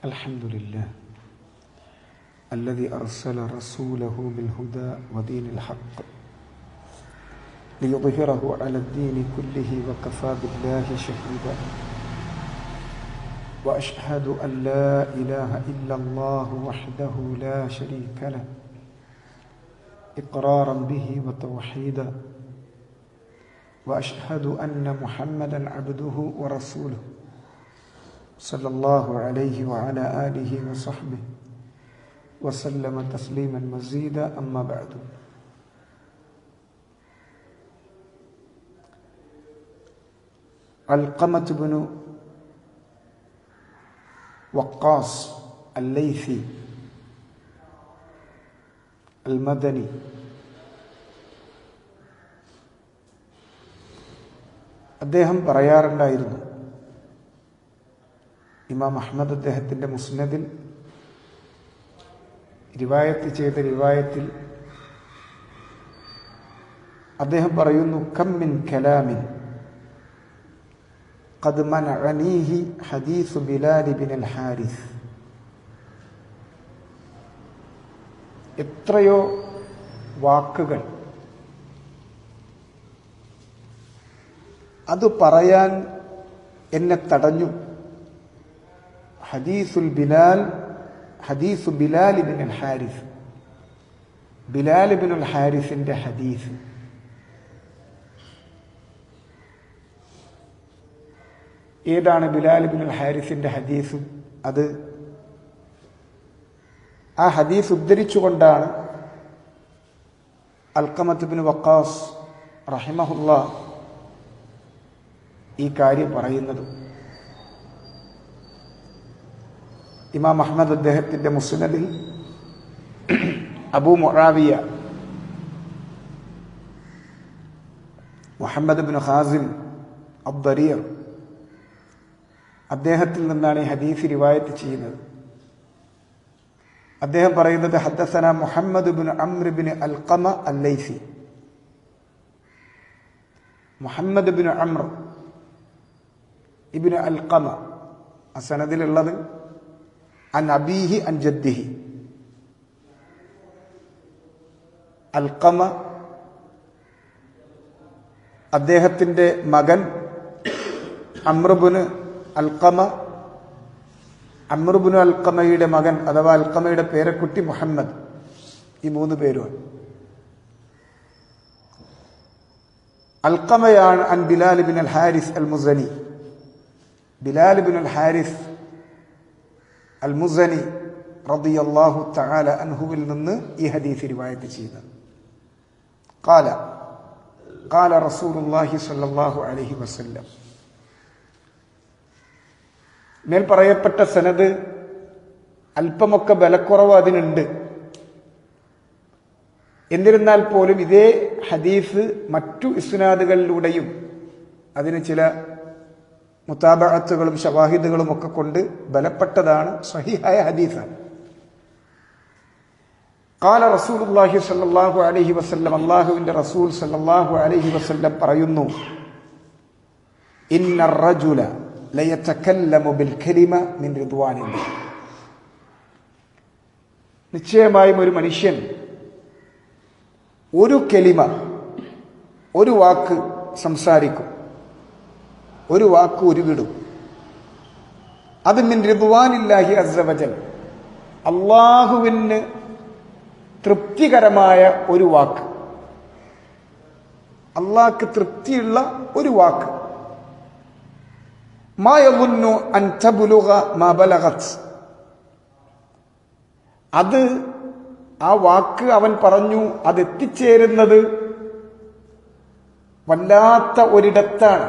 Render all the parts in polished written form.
الحمد لله الذي أرسل رسوله بالهدى ودين الحق ليظهره على الدين كله وكفى بالله شهيدا وأشهد أن لا إله إلا الله وحده لا شريك له إقرارا به وتوحيدا وأشهد أن محمدا عبده ورسوله صلى الله عليه وعلى آله وصحبه وسلم تسليما مزيدا أما بعد. علقمة بن وقاص الليثي المدني അദ്ദേഹം പറയാറുണ്ടായിരുന്നു, ഇമാം അഹ്മദ് അദ്ദേഹത്തിൻ്റെ മുസ്നദിൽ റിവായത്ത് ചെയ്ത റിവായത്തിൽ അദ്ദേഹം പറയുന്നു, കം മിൻ കലാമിൻ ഖദ് മനഅനീഹി ഹദീസ് ബിലാൽ ഇബ്നുൽ ഹാരിസ്. എത്രയോ വാക്കുകൾ അത് പറയാൻ എന്നെ തടഞ്ഞു. ഹദീസു ബിലാൽ ഇബ്നുൽ ഹാരിസ്, ബിലാൽ ഇബ്നുൽ ഹാരിസിന്റെ ഹദീസ്. ഏതാണ് ബിലാൽ ഇബ്നുൽ ഹാരിസിന്റെ ഹദീസ്? അത് ആ ഹദീസ് ഉദ്ധരിച്ചുകൊണ്ടാണ് അൽഖമത്ത് ഇബ്നു വഖാസ് റഹിമഹുല്ലാഹ് ഈ കാര്യം പറയുന്നത്. ഇമാം അഹ്മദ് അദ്ദേഹത്തിന്റെ മുസ്നദിൽ അബൂ മുആവിയ മുഹമ്മദ് ഇബ്നു ഖാസിം അദ്ദരീർ അദ്ദേഹത്തിൽ നിന്നാണ് ഈ ഹദീസ് റിവായത്ത് ചെയ്യുന്നത്. അദ്ദേഹം പറയുന്നത്, ഹദ്ദസനാ മുഹമ്മദ് ഇബ്നു അംർ ഇബ്നു അൽഖമ അല്ലൈസി. മുഹമ്മദ് ഇബ്നു അംർ ഇബ്നു അൽഖമ ആ സനദിലുള്ളത് അൻ അബീഹി അൻ ജദ്ദിഹി. അൽഖമ അദ്ദേഹത്തിന്റെ മകൻ അംർ ഇബ്നു അൽഖമ, അംർ ഇബ്നു അൽഖമയുടെ മകൻ അഥവാ അൽഖമയുടെ പേരക്കുട്ടി മുഹമ്മദ്. ഈ മൂന്ന് പേരുമാണ്. അൽഖമയാണ് അൻ ബിലാൽ ഇബ്നുൽ ഹാരിസ് അൽ മുസനി. ബിലാൽ ഇബ്നുൽ ഹാരിസ് അൽ മുസനി റളിയല്ലാഹു തആല അൻഹുവിൽ നിന്ന് ഈ ഹദീസ് റിവായത്ത് ചെയ്യുന്നത്. ഖാല റസൂലുള്ളാഹി സ്വല്ലല്ലാഹു അലൈഹി വസല്ലം. മേൽ പറയപ്പെട്ട സനദ് അല്പമൊക്കെ ബലക്കുറവ് അതിനുണ്ട്. എന്നിരുന്നാൽ പോലും ഇതേ ഹദീസ് മറ്റു ഇസ്നാദുകളിലൂടെയും അതിന് ചില മുതാബഅത്തുകളും ശവാഹിദുകളും ഒക്കെ കൊണ്ട് ബലപ്പെട്ടതാണ്, സ്വഹീഹായ ഹദീസാണ്. ഖാല റസൂലുള്ളാഹി സ്വല്ലല്ലാഹു അലൈഹി വസല്ലം, അല്ലാഹുവിന്റെ റസൂൽ സ്വല്ലല്ലാഹു അലൈഹി വസല്ലം പറയുന്നു, ഇന്നർ റജുല ലയതകല്ലമു ബിൽ കലിമ മിൻ റിദ്വാനില്ലാഹ്. നിശ്ചയമായും ഒരു മനുഷ്യൻ ഒരു കലിമ, ഒരു വാക്ക് സംസാരിക്കും, ഒരു വാക്ക് ഉരുവിടും. അത് മിൻ റിദ്വാനില്ലാഹി അസ്സ വജൽ, അല്ലാഹുവിന് തൃപ്തികരമായ ഒരു വാക്ക്, അല്ലാഹുക്ക് തൃപ്തിയുള്ള ഒരു വാക്ക്. മാ യظുന്നു അൻ തബ്ലുഗ മാ ബലഗത്. അത് ആ വാക്ക് അവൻ പറഞ്ഞു, അത് എത്തിച്ചേരുന്നത് വല്ലാത്ത ഒരിടത്താണ്,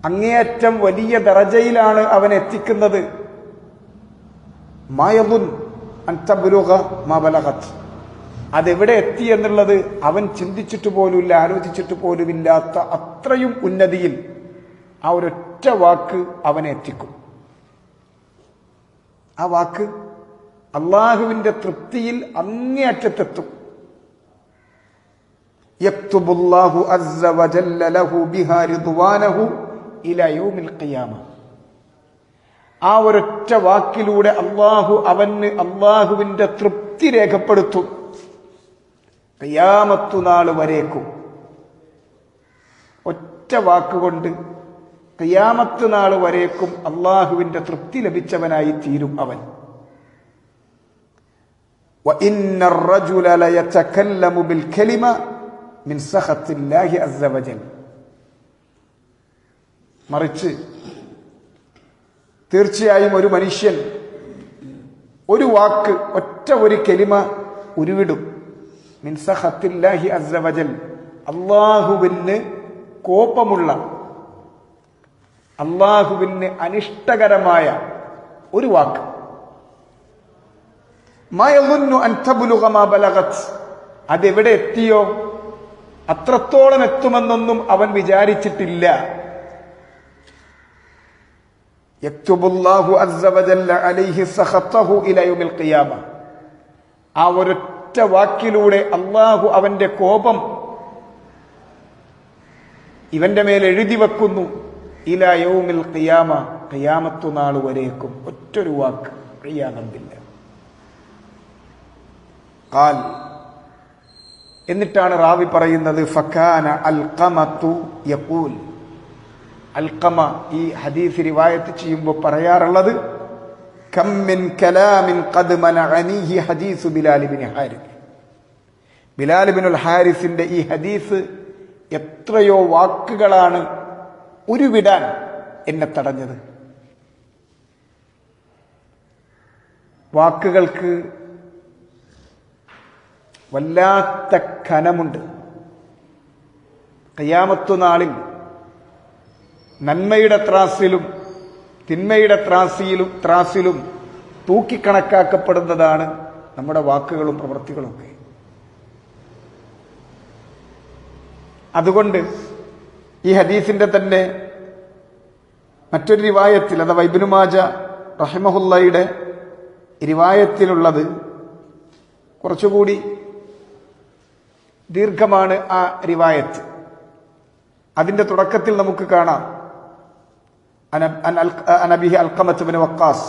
അങ്ങേയറ്റം വലിയ ദറജയിലാണ് അവൻ എത്തിക്കുന്നത്. മാ യظുന്നു അൻ തബ്ലുഗ മാ ബലഗത്. അതെവിടെ എത്തി എന്നുള്ളത് അവൻ ചിന്തിച്ചിട്ട് പോലുമില്ല, ആലോചിച്ചിട്ട് പോലുമില്ലാത്ത അത്രയും ഉന്നതിയിൽ ആ ഒരൊറ്റ വാക്ക് അവനെ എത്തിക്കും. ആ വാക്ക് അള്ളാഹുവിന്റെ തൃപ്തിയിൽ അങ്ങേയറ്റത്തെത്തും. യക്തുബുല്ലാഹു അസ്സ വജല്ല ലഹു ബിഹാ റിദ്വാനഹു ഇലാ യൗമിൽ ഖിയാമ. ആ ഒരൊറ്റ വാക്കിലൂടെ അവന് അള്ളാഹുവിന്റെ തൃപ്തി രേഖപ്പെടുത്തും. ഖിയാമത്ത് നാൾ വരേക്കും ഒറ്റ വാക്കുകൊണ്ട് ഖിയാമത്ത് നാൾ വരേക്കും അള്ളാഹുവിന്റെ തൃപ്തി ലഭിച്ചവനായി തീരും അവൻ. وَإِنَّ الرَّجُلَ لَيَتَكَلَّمُ بِالْكَلِمَةِ مِنْ سَخَطِ اللَّهِ عَزَّ وَجَلَّ. മറിച്ച് തീർച്ചയായും ഒരു മനുഷ്യൻ ഒരു വാക്ക്, ഒറ്റ ഒരു കലിമ ഉരുവിടും. മിൻ സഖത്തില്ലാഹി അസ്സ വജൽ, അള്ളാഹുവിന് കോപമുള്ള, അള്ളാഹുവിന് അനിഷ്ടകരമായ ഒരു വാക്ക്. മാ യظുന്നു അൻ തബ്ലുഗ മാ ബലഗത്, അതെവിടെ എത്തിയോ അത്രത്തോളം എത്തുമെന്നൊന്നും അവൻ വിചാരിച്ചിട്ടില്ല. യക്തുബുല്ലാഹു അസ്സ വജല്ല അലൈഹി സഖത്തഹു ഇലാ യൗമിൽ ഖിയാമ, ആ ഒരൊറ്റ വാക്കിലൂടെ അള്ളാഹു അവന്റെ കോപം ഇവന്റെ മേൽ എഴുതി വെക്കുന്നു. ഇലാ യൗമിൽ ഖിയാമ, ഖിയാമത്തു നാൾ വരേക്കും. ഒറ്റൊരു വാക്ക്. ഖിയാമത്തില്ല. ഖാൽ, എന്നിട്ടാണ് റാവി പറയുന്നത്, ഫകാന അൽഖമതു യഖൂൽ, അൽഖമ ഈ ഹദീസ് റിവായത്ത് ചെയ്യുമ്പോൾ പറയാറുള്ളത്, കം മിൻ കലാമിൻ ഖദ് മനഅനിഹി ഹദീസ് ബിലാൽ ഇബ്നു ഹാരിസ്. ബിലാൽ ഇബ്നുൽ ഹാരിസിന്റെ ഈ ഹദീസ് എത്രയോ വാക്കുകളാണ് ഉരുവിടാൻ എന്നെ തടഞ്ഞത്. വാക്കുകൾക്ക് വല്ലാത്ത ഖനമുണ്ട്. ഖിയാമത്തു നാളിൽ നന്മയുടെ ത്രാസിലും തിന്മയുടെ ത്രാസിലും തൂക്കിക്കണക്കാക്കപ്പെടുന്നതാണ് നമ്മുടെ വാക്കുകളും പ്രവൃത്തികളുമൊക്കെ. അതുകൊണ്ട് ഈ ഹദീസിന്റെ തന്നെ മറ്റൊരു റിവായത്തിൽ, അഥവാ ഇബ്നു മാജ റഹിമഹുല്ലയുടെ റിവായത്തിലുള്ളത് കുറച്ചുകൂടി ദീർഘമാണ് ആ റിവായത്ത്. അതിന്റെ തുടക്കത്തിൽ നമുക്ക് കാണാം, عن أبيه علقمة بن وقاص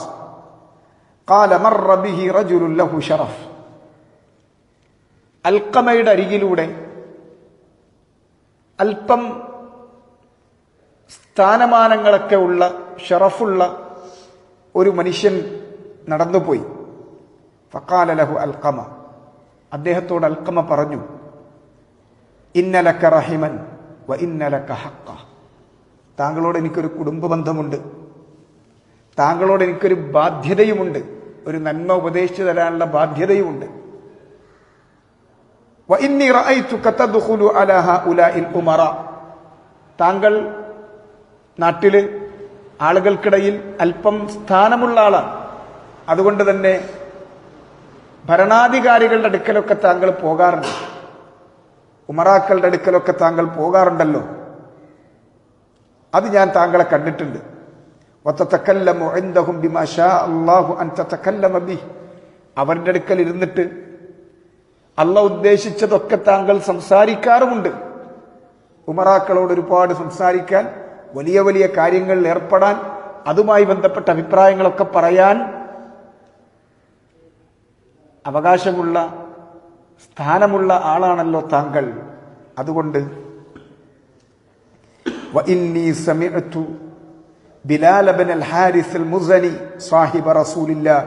قال مر به رجل له شرف. അൽഖമയുടെ അരികിലൂടെ അല്പം സ്ഥാനമാനങ്ങളൊക്കെ ഉള്ള ഷറഫുള്ള ഒരു മനുഷ്യൻ നടന്നുപോയി. ഫഖാല ലഹു അൽഖമ, അദ്ദേഹത്തോട് അൽഖമ പറഞ്ഞു, ഇന്ന ലക റഹിമൻ വ ഇന്ന ലക ഹഖ്ഖ, താങ്കളോട് എനിക്കൊരു കുടുംബ ബന്ധമുണ്ട്, താങ്കളോട് എനിക്കൊരു ബാധ്യതയുമുണ്ട്, ഒരു നന്മ ഉപദേശിച്ചു തരാനുള്ള ബാധ്യതയുമുണ്ട്. വ ഇന്നി റഅയ്തുക തദ്ഖുലു അലാ ഹഉലാഇൽ ഉമറ, താങ്കൾ നാട്ടില് ആളുകൾക്കിടയിൽ അല്പം സ്ഥാനമുള്ള ആളാണ്. അതുകൊണ്ട് തന്നെ ഭരണാധികാരികളുടെ അടുക്കലൊക്കെ താങ്കൾ പോകാറുണ്ട്, ഉമറാക്കളുടെ അടുക്കലൊക്കെ താങ്കൾ പോകാറുണ്ടല്ലോ, അത് ഞാൻ താങ്കളെ കണ്ടിട്ടുണ്ട്. വതതകല്ലമു ഇൻദഹും ബിമാ ശാ അല്ലാഹു അൻ തതകല്ലമ ബിഹി, അവരുടെ അടുക്കൽ ഇരുന്നിട്ട് അല്ലാഹു ഉദ്ദേശിച്ചതൊക്കെ താങ്കൾ സംസാരിക്കാറുമുണ്ട്. ഉമറാക്കളോട് ഒരുപാട് സംസാരിക്കാൻ, വലിയ വലിയ കാര്യങ്ങളിൽ ഏർപ്പെടാൻ, അതുമായി ബന്ധപ്പെട്ട അഭിപ്രായങ്ങളൊക്കെ പറയാൻ അവകാശമുള്ള, സ്ഥാനമുള്ള ആളാണല്ലോ താങ്കൾ. അതുകൊണ്ട് وإني سمعت بلال بن الحارث المزني صاحب رسول الله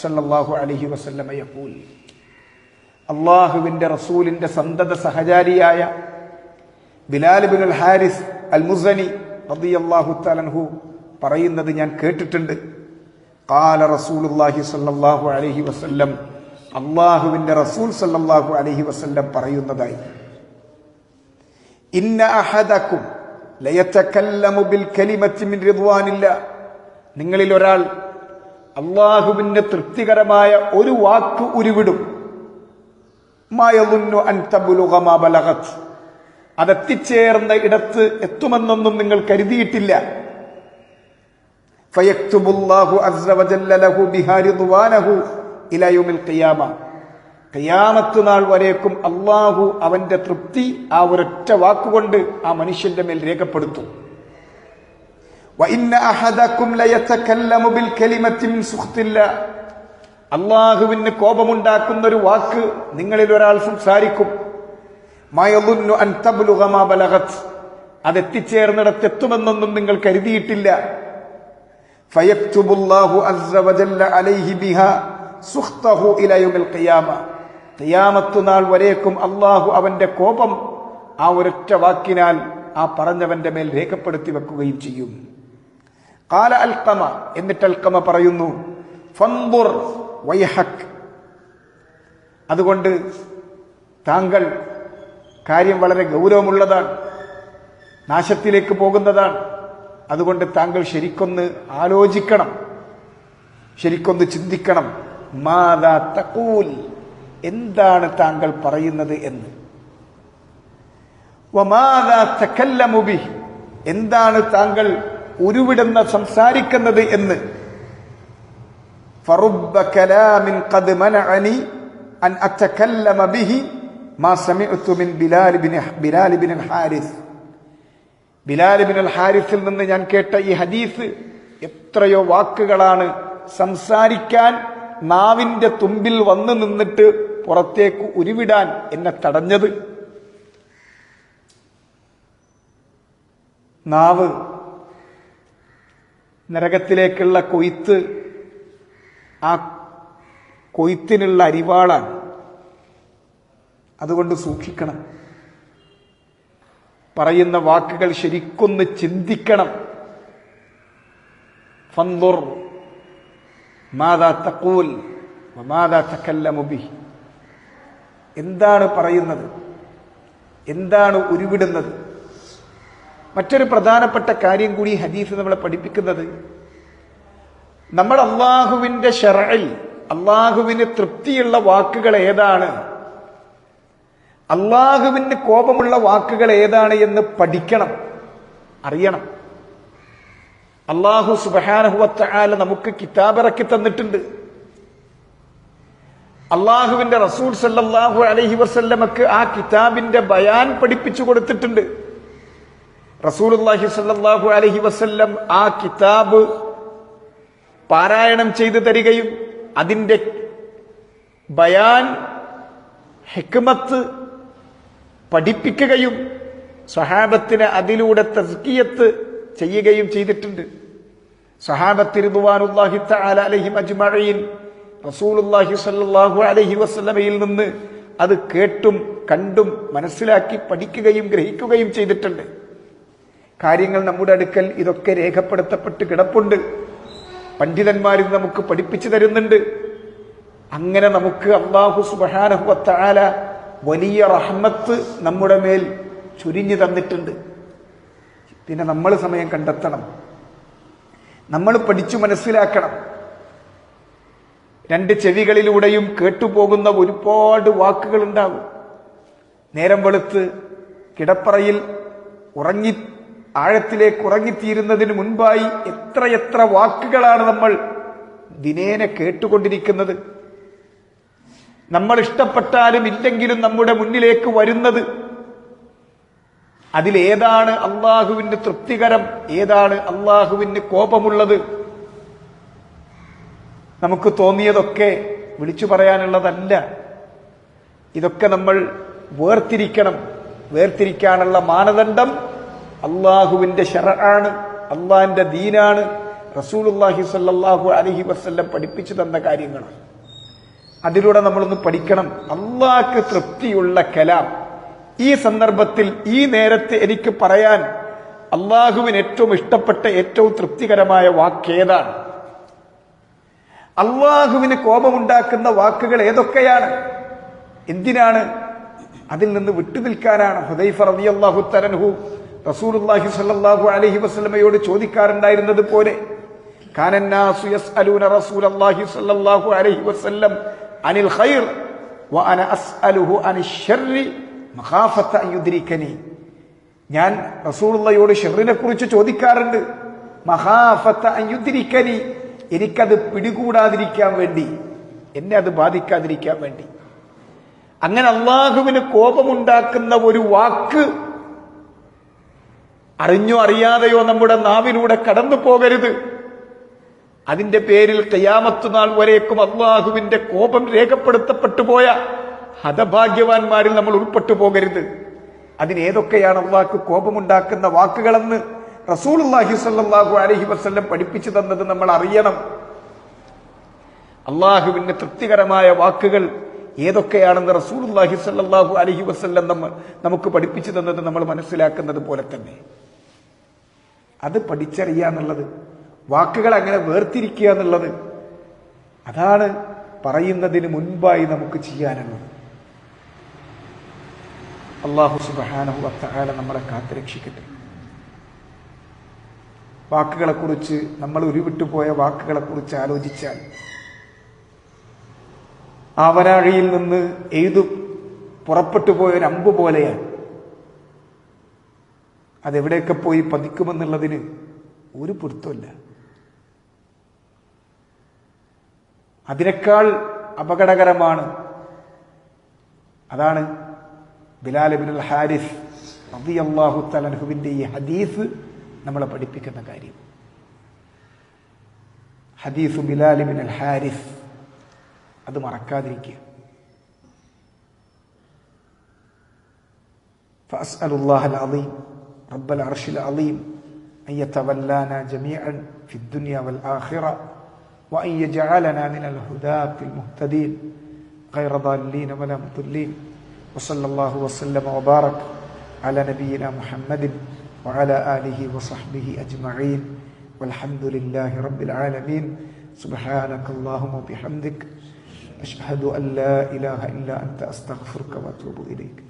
صلى الله عليه وسلم يقول, അള്ളാഹുവിന്റെ റസൂലിന്റെ സന്തത സഹചാരിയായ ബിലാൽ ഇബ്നുൽ ഹാരിസ് അൽ മുസനി റളിയല്ലാഹു തആല അൻഹു പറയുന്നത് ഞാൻ കേട്ടിട്ടുണ്ട്. ഖാല റസൂലുള്ളാഹി സ്വല്ലല്ലാഹു അലൈഹി വസല്ലം, അള്ളാഹുവിന്റെ റസൂൽ സ്വല്ലല്ലാഹു അലൈഹി വസല്ലം പറയുന്നതായി, ഇന്ന അഹദക്കും ലയതകല്ലമു ബിൽ കലിമത്തി മിൻ റിദ്വാനില്ലാഹ്, നിങ്ങളിൽ ഒരാൾ അള്ളാഹുവിന്റെ തൃപ്തികരമായ ഒരു വാക്ക് ഉരുവിടും. മാ യظുന്നു അൻ തബ്ലുഗ മാ ബലഗത്, അതെത്തിച്ചേർന്ന ഇടത്ത് എത്തുമെന്നൊന്നും നിങ്ങൾ കരുതിയിട്ടില്ല. ഫയക്തുബുല്ലാഹു അസ്സ വജല്ല ലഹു ബിഹാ റിദ്വാനഹു ഇലാ യൗമിൽ ഖിയാമ, ഖിയാമത്ത് നാൾ വരേക്കും അള്ളാഹു അവന്റെ തൃപ്തി ആ ഒരൊറ്റ വാക്കുകൊണ്ട് ആ മനുഷ്യന്റെ മേൽ രേഖപ്പെടുത്തും. വഇന്ന അഹദകും ലയതകല്ലമു ബിൽ കലിമത്തി മിൻ സുഖ്തില്ലാ, അല്ലാഹുവിന് കോപമുണ്ടാക്കുന്ന ഒരു വാക്ക് നിങ്ങളിൽ ഒരാൾ സംസാരിക്കും. മാ യളുന്നു അൻ തബ്ലുഗ മാ ബലഗത്, അതെത്തിച്ചേർന്നിടത്തെത്തുമെന്നൊന്നും നിങ്ങൾ കരുതിയിട്ടില്ല. ഫയക്തുബുല്ലാഹു അസ്സ വജല്ല അലൈഹി ബിഹാ സുഖ്തഹു ഇലാ യൗമിൽ ഖിയാമ, ഖിയാമത്ത് നാൾ വരേക്കും അല്ലാഹു അവന്റെ കോപം ആ ഒരൊറ്റ വാക്കിനാൽ ആ പറഞ്ഞവന്റെ മേൽ രേഖപ്പെടുത്തി വെക്കുകയും ചെയ്യും. ഖാല അൽഖമ, എന്നിട്ട് അൽഖമ പറയുന്നു, ഫൻദുർ വൈഹക്, അതുകൊണ്ട് താങ്കൾ, കാര്യം വളരെ ഗൗരവമുള്ളതാണ്, നാശത്തിലേക്ക് പോകുന്നതാണ്. അതുകൊണ്ട് താങ്കൾ ശരിക്കൊന്ന് ആലോചിക്കണം, ശരിക്കൊന്ന് ചിന്തിക്കണം. മാദാ തഖൂൽ, എന്താണ് താങ്കൾ പറയുന്നത് എന്ന്. വമാദാ തകല്ലമു ബിഹി, എന്താണ് താങ്കൾ ഉരുവിടുന്ന സംസാരിക്കുന്നത് എന്ന്. ഫറുബ്ബ കലാമിൻ ഖദ് മനഅനി അൻ അതകല്ലമ ബിഹി മാ സമിഅതു മിൻ ബിലാൽ ഇബ്ൻ ഹാരിസ്. ബിലാൽ ഇബ്ൻ ഹാരിസിൽ നിന്ന് ഞാൻ കേട്ട ഈ ഹദീസ് എത്രയോ വാക്കുകളാണ് സംസാരിക്കാൻ നാവിന്റെ തുമ്പിൽ വന്നു നിന്നിട്ട് പുറത്തേക്ക് ഉരുവിടാൻ എന്നെ തടഞ്ഞത്. നാവ് നരകത്തിലേക്കുള്ള കൊയ്ത്ത്, ആ കൊയ്ത്തിനുള്ള അരിവാളാണ്. അതുകൊണ്ട് സൂക്ഷിക്കണം, പറയുന്ന വാക്കുകൾ ശരിക്കൊന്ന് ചിന്തിക്കണം. ഫൻദുർ മാദാ തഖൂൽ വമാദാ തകല്ലമു ബിഹി, എന്താണ് പറയുന്നത്, എന്താണ് ഉരുവിടുന്നത്. മറ്റൊരു പ്രധാനപ്പെട്ട കാര്യം കൂടി ഹദീസ് നമ്മളെ പഠിപ്പിക്കുന്നത്, നമ്മൾ അള്ളാഹുവിന്റെ ശർഇൽ അള്ളാഹുവിന് തൃപ്തിയുള്ള വാക്കുകൾ ഏതാണ്, അള്ളാഹുവിന് കോപമുള്ള വാക്കുകൾ ഏതാണ് എന്ന് പഠിക്കണം, അറിയണം. അള്ളാഹു സുബ്ഹാനഹു വ തആല നമുക്ക് കിതാബ് ഇറക്കി തന്നിട്ടുണ്ട്. അള്ളാഹുവിന്റെ റസൂൽ സല്ലല്ലാഹു അലൈഹി വസല്ലമക്ക് ആ കിതാബിന്റെ ബയാൻ പഠിപ്പിച്ചു കൊടുത്തിട്ടുണ്ട്. റസൂലുള്ളാഹി സല്ലല്ലാഹു അലൈഹി വസല്ലം ആ കിതാബ് പാരായണം ചെയ്തു തരികയും അതിന്റെ ബയാൻ, ഹിക്മത്ത് പഠിപ്പിക്കുകയും സ്വഹാബത്തിന് അതിലൂടെ തസ്കിയത്ത് ചെയ്യുകയും ചെയ്തിട്ടുണ്ട്. സ്വഹാബത്ത് റിദ്വാനുല്ലാഹി തആല അലൈഹിം അജ്മഈൻ റസൂലുള്ളാഹി സ്വല്ലല്ലാഹു അലൈഹി വസല്ലമയിൽ നിന്ന് അത് കേട്ടും കണ്ടും മനസ്സിലാക്കി പഠിക്കുകയും ഗ്രഹിക്കുകയും ചെയ്തിട്ടുണ്ട്. കാര്യങ്ങൾ നമ്മുടെ അടുക്കൽ ഇതൊക്കെ രേഖപ്പെടുത്തപ്പെട്ട് കിടപ്പുണ്ട്. പണ്ഡിതന്മാരും നമുക്ക് പഠിപ്പിച്ചു തരുന്നുണ്ട്. അങ്ങനെ നമുക്ക് അല്ലാഹു സുബ്ഹാനഹു വ തആല വലിയ റഹ്മത്ത് നമ്മുടെ മേൽ ചുരിഞ്ഞു തന്നിട്ടുണ്ട്. പിന്നെ നമ്മൾ സമയം കണ്ടെത്തണം, നമ്മൾ പഠിച്ചു മനസ്സിലാക്കണം. രണ്ട് ചെവികളിലൂടെയും കേട്ടുപോകുന്ന ഒരുപാട് വാക്കുകൾ ഉണ്ടാകും. നേരം വെളുത്ത് കിടപ്പറയിൽ ആഴത്തിലേക്ക് ഉറങ്ങിത്തീരുന്നതിന് മുൻപായി എത്രയെത്ര വാക്കുകളാണ് നമ്മൾ ദിനേന കേട്ടുകൊണ്ടിരിക്കുന്നത്. നമ്മൾ ഇഷ്ടപ്പെട്ടാലും ഇല്ലെങ്കിലും നമ്മുടെ മുന്നിലേക്ക് വരുന്നത്, അതിലേതാണ് അള്ളാഹുവിന് തൃപ്തികരം, ഏതാണ് അള്ളാഹുവിന് കോപമുള്ളത്. നമുക്ക് തോന്നിയതൊക്കെ വിളിച്ചു പറയാനുള്ളതല്ല. ഇതൊക്കെ നമ്മൾ വേർതിരിക്കണം. വേർതിരിക്കാനുള്ള മാനദണ്ഡം അള്ളാഹുവിന്റെ ശർഅാണ്, അള്ളാഹിന്റെ ദീനാണ്, റസൂലുള്ളാഹി സ്വല്ലല്ലാഹു അലൈഹി വസല്ലം പഠിപ്പിച്ചു തന്ന കാര്യങ്ങളാണ്. അതിലൂടെ നമ്മളൊന്ന് പഠിക്കണം. അള്ളാഹ്ക്ക് തൃപ്തിയുള്ള കലാം, ഈ സന്ദർഭത്തിൽ ഈ നേരത്തെ എനിക്ക് പറയാൻ അള്ളാഹുവിന് ഏറ്റവും ഇഷ്ടപ്പെട്ട ഏറ്റവും തൃപ്തികരമായ വാക്കേതാണ്, അള്ളാഹുവിന് കോപമുണ്ടാക്കുന്ന വാക്കുകൾ ഏതൊക്കെയാണ്, എന്തിനാണ്, അതിൽ നിന്ന് വിട്ടുനിൽക്കാനാണ്. ഹുദൈഫ റളിയല്ലാഹു തആല അൻഹു റസൂലുള്ളാഹി സ്വല്ലല്ലാഹു അലൈഹി വസല്ലമയോട് ചോദിക്കാറുണ്ടായിരുന്നത് പോലെ, കാനന്നാസു യസ്അലൂന റസൂലല്ലാഹി സ്വല്ലല്ലാഹു അലൈഹി വസല്ലം അനിൽ ഖൈർ വ അന അസ്അലുഹു അനിശ് ശർരി മഖാഫത അൻ യുദ്രികനി. ഞാൻ റസൂലുള്ളാഹിയോട് ഷർറിനെ കുറിച്ച് ചോദിക്കാറുണ്ട്, മഖാഫത അൻ യുദ്രികനി, എനിക്കത് പിടികൂടാതിരിക്കാൻ വേണ്ടി, എന്നെ അത് ബാധിക്കാതിരിക്കാൻ വേണ്ടി. അങ്ങനെ അള്ളാഹുവിന് കോപമുണ്ടാക്കുന്ന ഒരു വാക്ക് അറിഞ്ഞോ അറിയാതെയോ നമ്മുടെ നാവിലൂടെ കടന്നു പോകരുത്. അതിന്റെ പേരിൽ ഖിയാമത്ത് നാൾ വരേക്കും അള്ളാഹുവിന്റെ കോപം രേഖപ്പെടുത്തപ്പെട്ടു പോയ ഹതഭാഗ്യവാന്മാരിൽ നമ്മൾ ഉൾപ്പെട്ടു പോകരുത്. അതിനേതൊക്കെയാണ് അള്ളാഹ്ക്ക് കോപമുണ്ടാക്കുന്ന വാക്കുകളെന്ന് റസൂലുള്ളാഹി സ്വല്ലല്ലാഹു അലൈഹി വസല്ലം പഠിപ്പിച്ചു തന്നത് നമ്മൾ അറിയണം. അള്ളാഹുവിന് തൃപ്തികരമായ വാക്കുകൾ ഏതൊക്കെയാണെന്ന് റസൂലുള്ളാഹി സ്വല്ലല്ലാഹു അലൈഹി വസല്ലം നമുക്ക് പഠിപ്പിച്ചു തന്നത് നമ്മൾ മനസ്സിലാക്കുന്നത് പോലെ തന്നെ അത് പഠിച്ചറിയുക എന്നുള്ളത്, വാക്കുകൾ അങ്ങനെ വേർതിരിക്കുക എന്നുള്ളത്, അതാണ് പറയുന്നതിന് മുൻപായി നമുക്ക് ചെയ്യാനുള്ളത്. അല്ലാഹു സുബ്ഹാനഹു വ തആല നമ്മളെ കാത്തുരക്ഷിക്കട്ടെ. വാക്കുകളെക്കുറിച്ച്, നമ്മൾ ഉരുവിട്ടുപോയ വാക്കുകളെക്കുറിച്ച് ആലോചിച്ചാൽ ആവനാഴിയിൽ നിന്ന് എഴുതു പുറപ്പെട്ടു പോയൊരു അമ്പ് പോലെയാണ്. അതെവിടെയൊക്കെ പോയി പതിക്കുമെന്നുള്ളതിന് ഒരു പിടുത്തമില്ല. അതിനേക്കാൾ അപകടകരമാണ്, അതാണ് ബിലാൽ ഇബ്നുൽ ഹാരിസ് റളിയല്ലാഹു തആല അൻഹുവിന്റെ ഈ ഹദീസ് നമ്മളെ പഠിപ്പിക്കുന്ന കാര്യം. ഹദീസ് ബിലാൽ ഇബ്നുൽ ഹാരിസ്, അത് മറക്കാതിരിക്കുക. ഫഅസ്അലുല്ലാഹൽ അളീം റബ്ബൽ അർശിൽ അളീം അൻ യതവല്ലാനാ ജമീഅൻ ഫിദ് ദുനിയ വൽ ആഖിറ വഅൻ യജഅലനാ മിനൽ ഹുദാത്തിൽ മുഹ്തദീൻ ഗൈറ ളാല്ലീന വലാ മുദ്ല്ലീൻ വസല്ലല്ലാഹു വസല്ലമ വബാറക അലാ നബിയിനാ മുഹമ്മദിൻ വഅലാ ആലിഹി വസഹ്ബിഹി അജ്മഈൻ വൽഹംദുലില്ലാഹി റബ്ബിൽ ആലമീൻ. സുബ്ഹാനകല്ലാഹുമ്മ വബിഹംദിക അഷ്ഹദു അൻ ലാ ഇലാഹ ഇല്ലാ അൻത അസ്തഗ്ഫിറുക വഅതൂബു ഇലൈക്.